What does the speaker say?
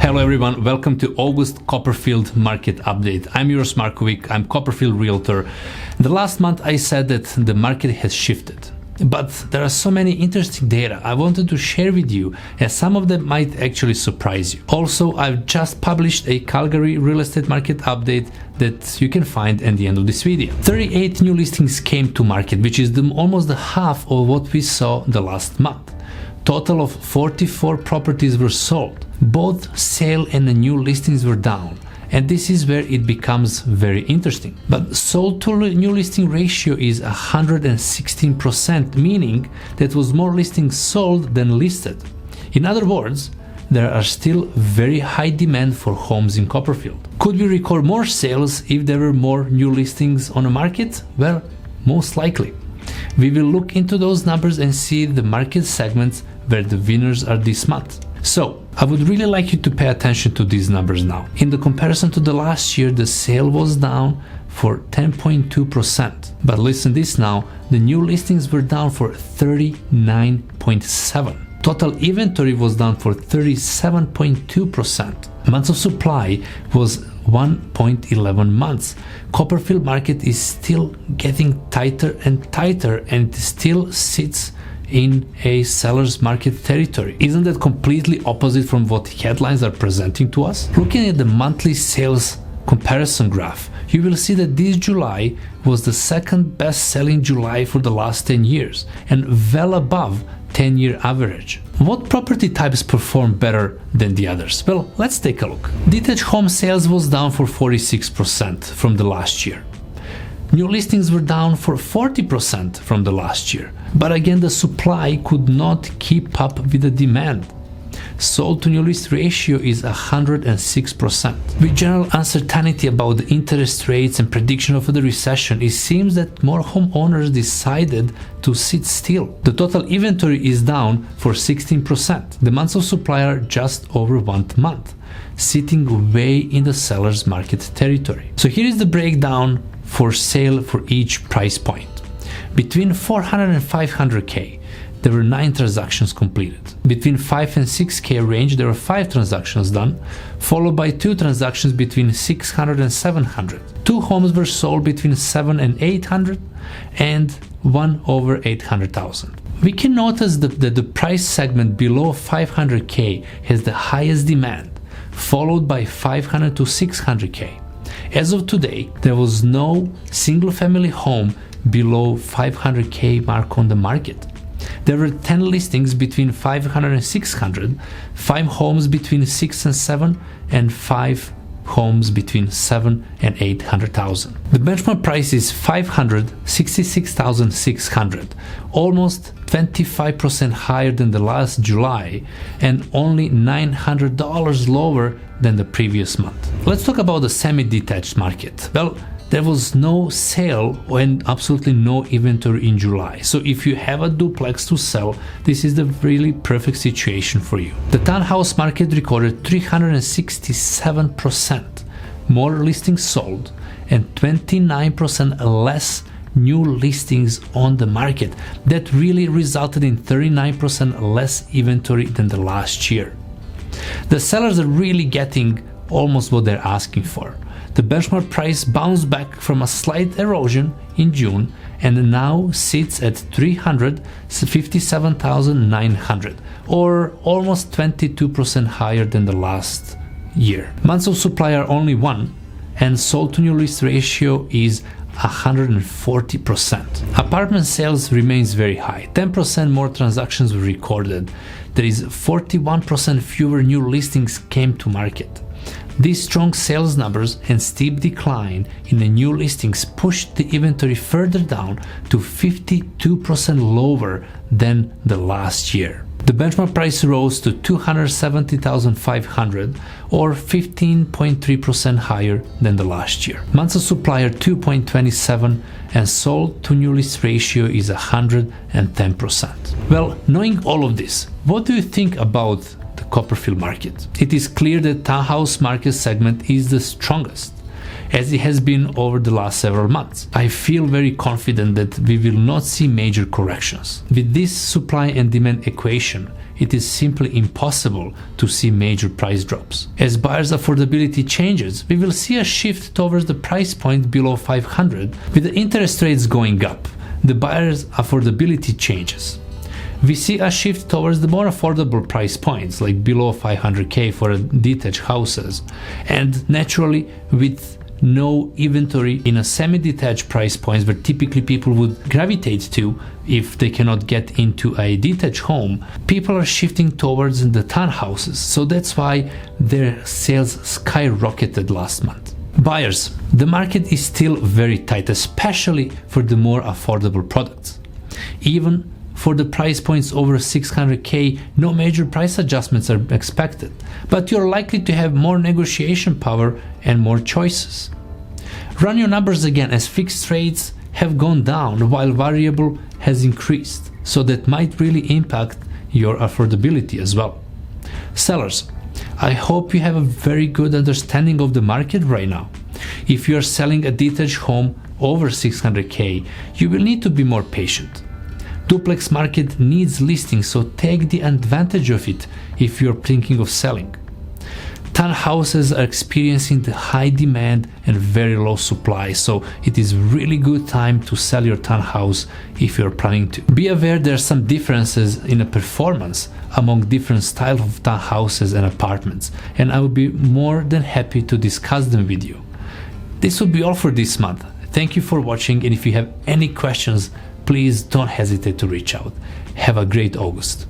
Hello everyone, welcome to August Copperfield market update. I'm Uros Markovic, I'm Copperfield Realtor. The last month I said that the market has shifted, but there are so many interesting data I wanted to share with you, and some of them might actually surprise you. Also, I've just published a Calgary real estate market update that you can find at the end of this video. 38 new listings came to market, which is almost the half of what we saw the last month. Total of 44 properties were sold. Both sale and the new listings were down, and this is where it becomes very interesting. But sold to new listing ratio is 116%, meaning that was more listings sold than listed. In other words, there are still very high demand for homes in Copperfield. Could we record more sales if there were more new listings on the market? Well, most likely. We will look into those numbers and see the market segments where the winners are this month. So, I would really like you to pay attention to these numbers now. In the comparison to the last year, the sale was down for 10.2%. But listen this now, the new listings were down for 39.7%. Total inventory was down for 37.2%. Months of supply was 1.11 months. Copperfield market is still getting tighter and tighter, and it still sits in a seller's market territory. Isn't that completely opposite from what headlines are presenting to us? Looking at the monthly sales comparison graph, you will see that this July was the second best selling July for the last 10 years and well above 10-year average. What property types perform better than the others? Well, let's take a look. Detached home sales was down for 46% from the last year. New listings were down for 40% from the last year. But again, the supply could not keep up with the demand. Sold to new list ratio is 106%. With general uncertainty about the interest rates and prediction of the recession, it seems that more homeowners decided to sit still. The total inventory is down for 16%. The months of supply are just over 1 month, sitting way in the seller's market territory. So here is the breakdown for sale for each price point. Between 400 and 500K, there were 9 transactions completed. Between 5 and 6K range, there were 5 transactions done, followed by 2 transactions between 600 and 700. 2 homes were sold between 7 and 800, and 1 over 800,000. We can notice that the price segment below 500K has the highest demand, followed by 500 to 600K. As of today, there was no single-family home below 500K mark on the market. There were 10 listings between 500 and 600, 5 homes between 6 and 7, and 5 homes between 7 and 800,000. The benchmark price is 566,600, almost 25% higher than the last July and only $900 lower than the previous month. Let's talk about the semi-detached market. Well, there was no sale and absolutely no inventory in July. So if you have a duplex to sell, this is the really perfect situation for you. The townhouse market recorded 367% more listings sold and 29% less new listings on the market. That really resulted in 39% less inventory than the last year. The sellers are really getting almost what they're asking for. The benchmark price bounced back from a slight erosion in June and now sits at 357,900, or almost 22% higher than the last year. Months of supply are only 1, and sold to new list ratio is 140%. Apartment sales remains very high. 10% more transactions were recorded. There is 41% fewer new listings came to market. These strong sales numbers and steep decline in the new listings pushed the inventory further down to 52% lower than the last year. The benchmark price rose to 270,500, or 15.3% higher than the last year. Months of supply are 2.27, and sold to new list ratio is 110%. Well, knowing all of this, what do you think about the Copperfield market? It is clear that townhouse market segment is the strongest, as it has been over the last several months. I feel very confident that we will not see major corrections. With this supply and demand equation, it is simply impossible to see major price drops. As buyers' affordability changes, we will see a shift towards the price point below 500. With the interest rates going up, the buyer's affordability changes. We see a shift towards the more affordable price points, like below 500k for detached houses, and naturally with no inventory in a semi-detached price points where typically people would gravitate to if they cannot get into a detached home, people are shifting towards the townhouses, so that's why their sales skyrocketed last month. Buyers, the market is still very tight, especially for the more affordable products. Even for the price points over 600k, no major price adjustments are expected, but you're likely to have more negotiation power and more choices. Run your numbers again, as fixed rates have gone down while variable has increased, so that might really impact your affordability as well. Sellers, I hope you have a very good understanding of the market right now. If you're selling a detached home over 600k, you will need to be more patient. Duplex market needs listings, so take the advantage of it if you're thinking of selling. Townhouses are experiencing the high demand and very low supply, so it is really good time to sell your townhouse if you're planning to. Be aware there are some differences in the performance among different styles of townhouses and apartments, and I will be more than happy to discuss them with you. This will be all for this month. Thank you for watching, and if you have any questions, please don't hesitate to reach out. Have a great August.